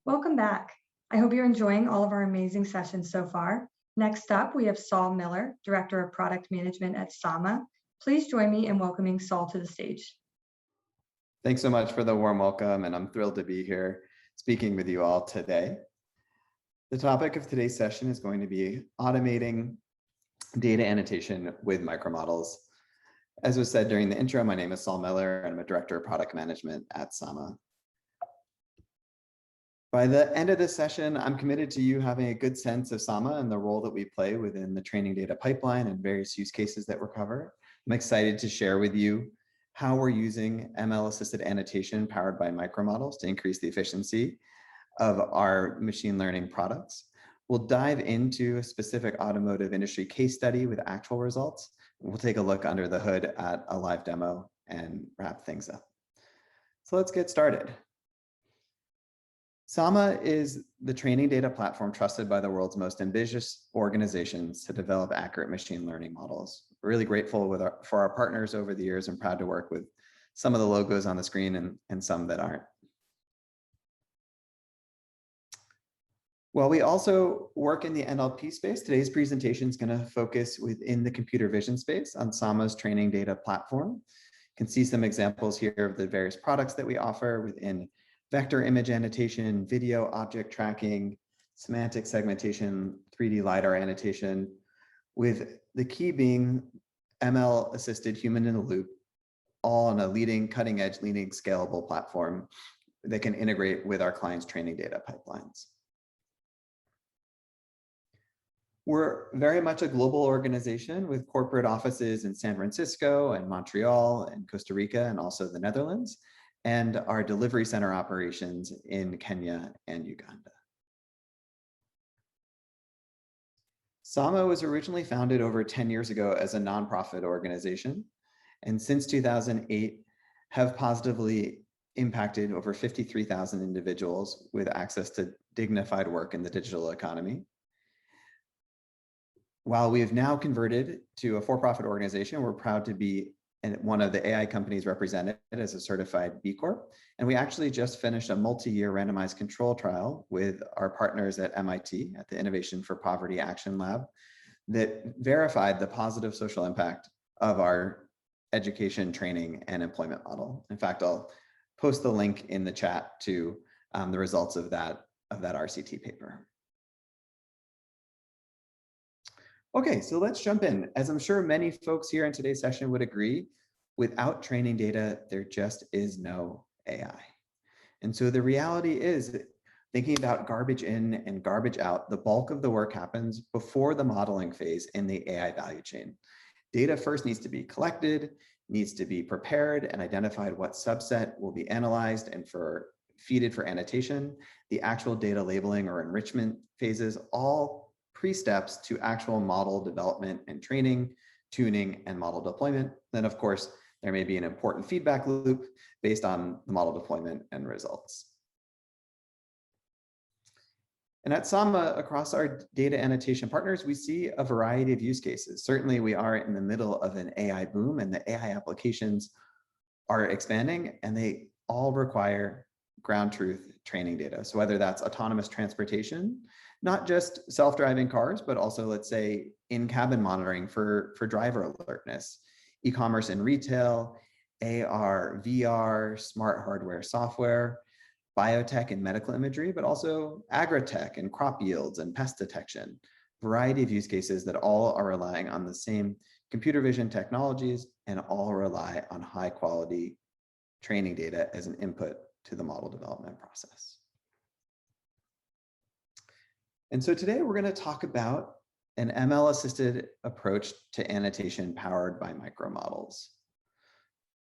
Welcome back. I hope you're enjoying all of our amazing sessions so far. Next up, we have Saul Miller, Director of Product Management at Sama. Please join me in welcoming Saul to the stage. Thanks so much for the warm welcome, and I'm thrilled to be here speaking with you all today. The topic of today's session is going to be automating data annotation with MicroModels. As was said during the intro, my name is Saul Miller, and I'm a Director of Product Management at Sama. By the end of this session, I'm committed to you having a good sense of Sama and the role that we play within the training data pipeline and various use cases that we cover. I'm excited to share with you how we're using ML Assisted Annotation powered by MicroModels to increase the efficiency of our machine learning products. We'll dive into a specific automotive industry case study with actual results. We'll take a look under the hood at a live demo and wrap things up. So let's get started. Sama is the training data platform trusted by the world's most ambitious organizations to develop accurate machine learning models. We're really grateful for our partners over the years and proud to work with some of the logos on the screen and some that aren't. While we also work in the NLP space, today's presentation is going to focus within the computer vision space on Sama's training data platform. You can see some examples here of the various products that we offer within vector image annotation, video object tracking, semantic segmentation, 3D LiDAR annotation, with the key being ML assisted human in the loop, all on a leading, cutting edge, leading scalable platform that can integrate with our clients' training data pipelines. We're very much a global organization with corporate offices in San Francisco and Montreal and Costa Rica and also the Netherlands, and our delivery center operations in Kenya and Uganda. Sama was originally founded over 10 years ago as a nonprofit organization, and since 2008 have positively impacted over 53,000 individuals with access to dignified work in the digital economy. While we have now converted to a for-profit organization, we're proud to be one of the AI companies represented as a certified B Corp. And we actually just finished a multi-year randomized control trial with our partners at MIT at the Innovation for Poverty Action Lab that verified the positive social impact of our education, training, and employment model. In fact, I'll post the link in the chat to the results of that RCT paper. Okay, so let's jump in. As I'm sure many folks here in today's session would agree, without training data, there just is no AI. And so the reality is, thinking about garbage in and garbage out, the bulk of the work happens before the modeling phase in the AI value chain. Data first needs to be collected, needs to be prepared and identified what subset will be analyzed and feeded for annotation. The actual data labeling or enrichment phases, all pre-steps to actual model development and training, tuning, and model deployment. Then, of course, there may be an important feedback loop based on the model deployment and results. And at Sama, across our data annotation partners, we see a variety of use cases. Certainly, we are in the middle of an AI boom, and the AI applications are expanding, and they all require ground truth training data. So whether that's autonomous transportation, not just self-driving cars, but also, let's say, in-cabin monitoring for driver alertness, e-commerce and retail, AR, VR, smart hardware, software, biotech and medical imagery, but also agri-tech and crop yields and pest detection, variety of use cases that all are relying on the same computer vision technologies and all rely on high quality training data as an input to the model development process. And so today we're going to talk about an ML assisted approach to annotation powered by MicroModels.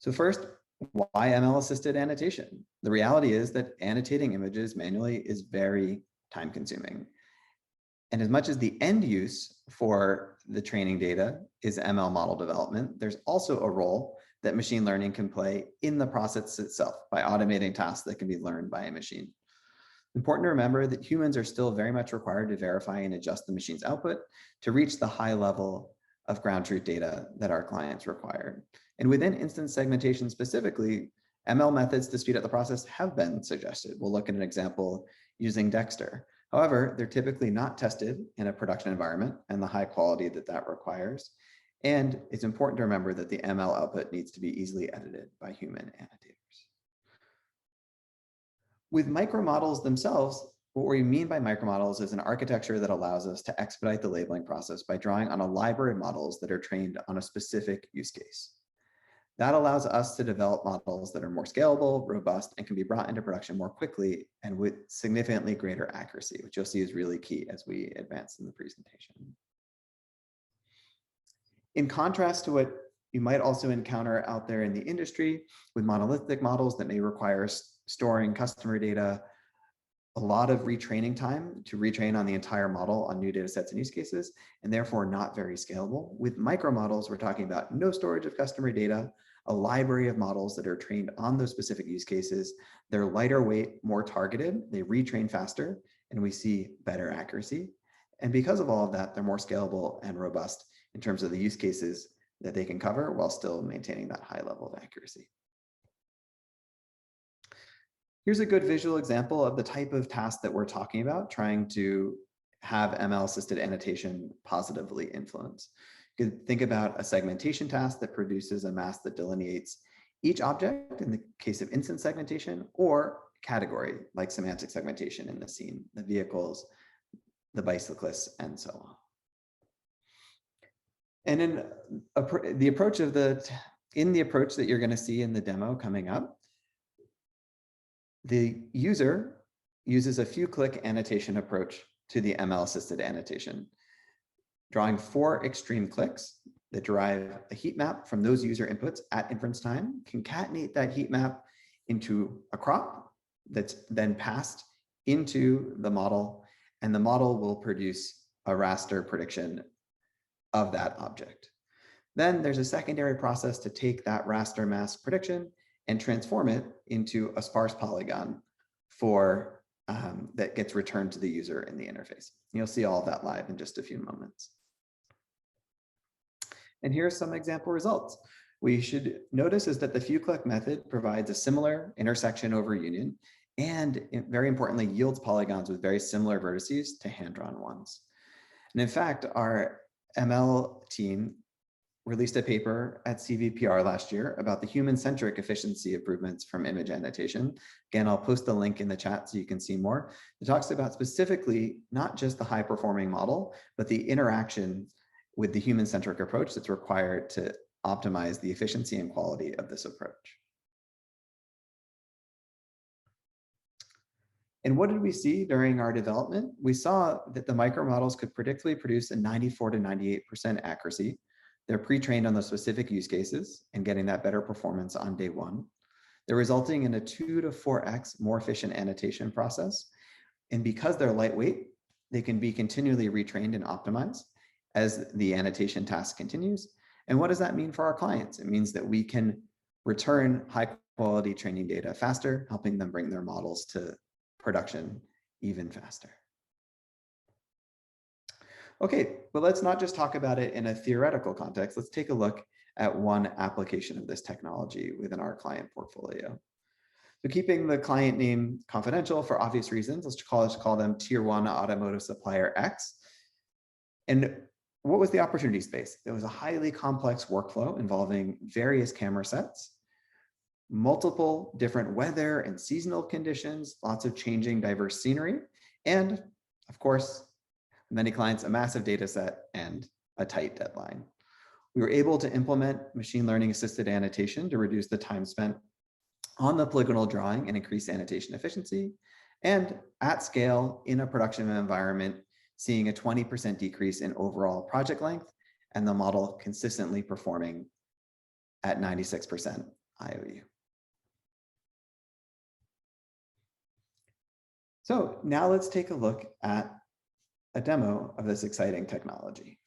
So first, why ML assisted annotation? The reality is that annotating images manually is very time consuming. And as much as the end use for the training data is ML model development, there's also a role that machine learning can play in the process itself by automating tasks that can be learned by a machine. Important to remember that humans are still very much required to verify and adjust the machine's output to reach the high level of ground truth data that our clients require. And within instance segmentation specifically, ML methods to speed up the process have been suggested. We'll look at an example using Dexter. However, they're typically not tested in a production environment and the high quality that that requires. And it's important to remember that the ML output needs to be easily edited by human annotators. With micromodels themselves, what we mean by micromodels is an architecture that allows us to expedite the labeling process by drawing on a library of models that are trained on a specific use case. That allows us to develop models that are more scalable, robust, and can be brought into production more quickly and with significantly greater accuracy, which you'll see is really key as we advance in the presentation. In contrast to what you might also encounter out there in the industry with monolithic models that may require storing customer data, a lot of retraining time to retrain on the entire model on new data sets and use cases, and therefore not very scalable. With micromodels, we're talking about no storage of customer data, a library of models that are trained on those specific use cases. They're lighter weight, more targeted, they retrain faster, and we see better accuracy. And because of all of that, they're more scalable and robust in terms of the use cases that they can cover while still maintaining that high level of accuracy. Here's a good visual example of the type of task that we're talking about, trying to have ML assisted annotation positively influence. You could think about a segmentation task that produces a mask that delineates each object in the case of instance segmentation, or category like semantic segmentation in the scene, the vehicles, the bicyclists, and so on. And in the approach that you're going to see in the demo coming up, the user uses a few click annotation approach to the ML assisted annotation, drawing 4 extreme clicks that derive a heat map from those user inputs at inference time, concatenate that heat map into a crop that's then passed into the model, and the model will produce a raster prediction of that object. Then there's a secondary process to take that raster mask prediction and transform it into a sparse polygon for that gets returned to the user in the interface. You'll see all of that live in just a few moments. And here's some example results. We should notice is that the few click method provides a similar intersection over union, and very importantly, yields polygons with very similar vertices to hand-drawn ones. And in fact, our ML team released a paper at CVPR last year about the human-centric efficiency improvements from image annotation. Again, I'll post the link in the chat so you can see more. It talks about specifically not just the high-performing model, but the interaction with the human-centric approach that's required to optimize the efficiency and quality of this approach. And what did we see during our development? We saw that the micromodels could predictably produce a 94 to 98% accuracy. They're pre-trained on the specific use cases and getting that better performance on day one. They're resulting in a 2 to 4x more efficient annotation process. And because they're lightweight, they can be continually retrained and optimized as the annotation task continues. And what does that mean for our clients? It means that we can return high quality training data faster, helping them bring their models to production even faster. Okay, but let's not just talk about it in a theoretical context. Let's take a look at one application of this technology within our client portfolio. So keeping the client name confidential for obvious reasons, let's call them Tier 1 Automotive Supplier X. And what was the opportunity space? It was a highly complex workflow involving various camera sets, multiple different weather and seasonal conditions, lots of changing diverse scenery, and of course, many clients, a massive data set and a tight deadline. We were able to implement machine learning assisted annotation to reduce the time spent on the polygonal drawing and increase annotation efficiency. And at scale in a production environment, seeing a 20% decrease in overall project length and the model consistently performing at 96% IOU. So now let's take a look at a demo of this exciting technology.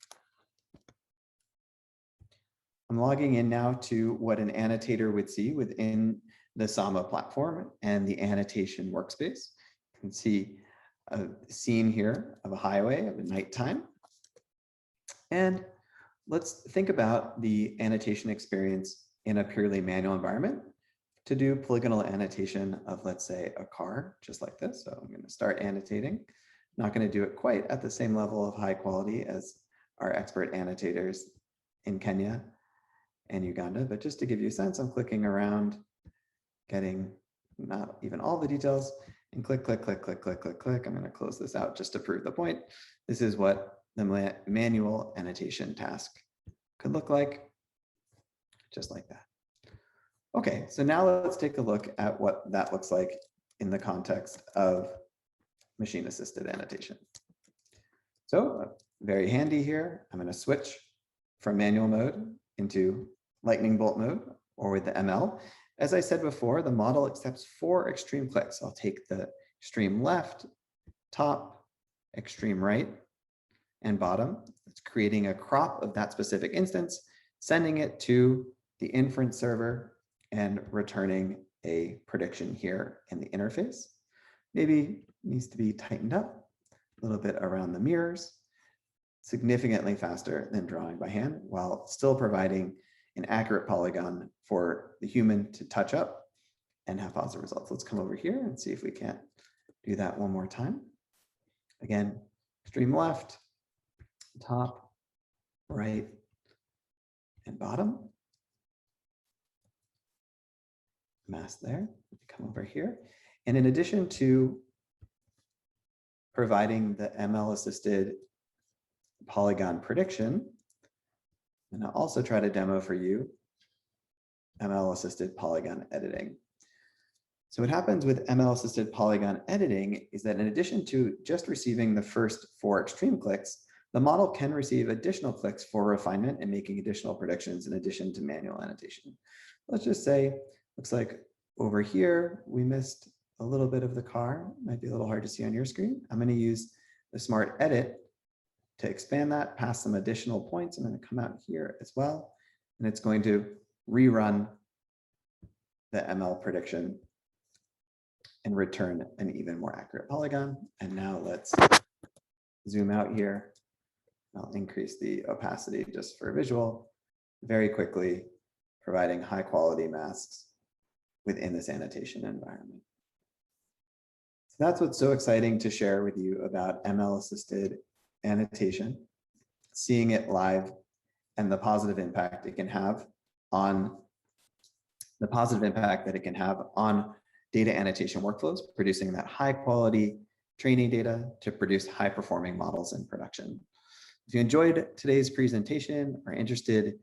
I'm logging in now to what an annotator would see within the Sama platform and the annotation workspace. You can see a scene here of a highway of a nighttime. And let's think about the annotation experience in a purely manual environment. to do polygonal annotation of, let's say, a car, just like this. So I'm going to start annotating. Not going to do it quite at the same level of high quality as our expert annotators in Kenya and Uganda, but just to give you a sense, I'm clicking around, getting not even all the details, and click, click, click, click, click, click, click. I'm going to close this out just to prove the point. This is what the manual annotation task could look like, just like that. Okay, so now let's take a look at what that looks like in the context of machine-assisted annotation. So very handy here. I'm going to switch from manual mode into lightning bolt mode, or with the ML. As I said before, the model accepts 4 extreme clicks. I'll take the extreme left, top, extreme right, and bottom. It's creating a crop of that specific instance, sending it to the inference server, and returning a prediction here in the interface. Maybe needs to be tightened up a little bit around the mirrors, significantly faster than drawing by hand, while still providing an accurate polygon for the human to touch up and have positive results. Let's come over here and see if we can't do that one more time. Again, extreme left, top, right, and bottom. Mask there. Come over here. And in addition to providing the ML assisted polygon prediction, and I'll also try to demo for you ML assisted polygon editing. So what happens with ML assisted polygon editing is that in addition to just receiving the first 4 extreme clicks, the model can receive additional clicks for refinement and making additional predictions in addition to manual annotation. Let's just say, looks like over here, we missed a little bit of the car. Might be a little hard to see on your screen. I'm going to use the smart edit to expand that, pass some additional points. I'm going to come out here as well, and it's going to rerun the ML prediction and return an even more accurate polygon. And now let's zoom out here. I'll increase the opacity just for visual, very quickly providing high quality masks within this annotation environment. So that's what's so exciting to share with you about ML assisted annotation, seeing it live and the positive impact it can have on data annotation workflows, producing that high quality training data to produce high performing models in production. If you enjoyed today's presentation or are interested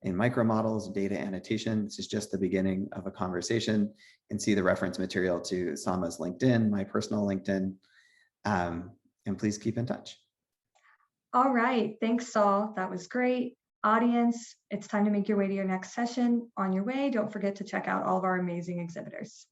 in MicroModels data annotation, this is just the beginning of a conversation, and see the reference material to Sama's LinkedIn, my personal LinkedIn, and please keep in touch. All right, thanks, Saul. That was great. Audience, it's time to make your way to your next session. On your way, don't forget to check out all of our amazing exhibitors.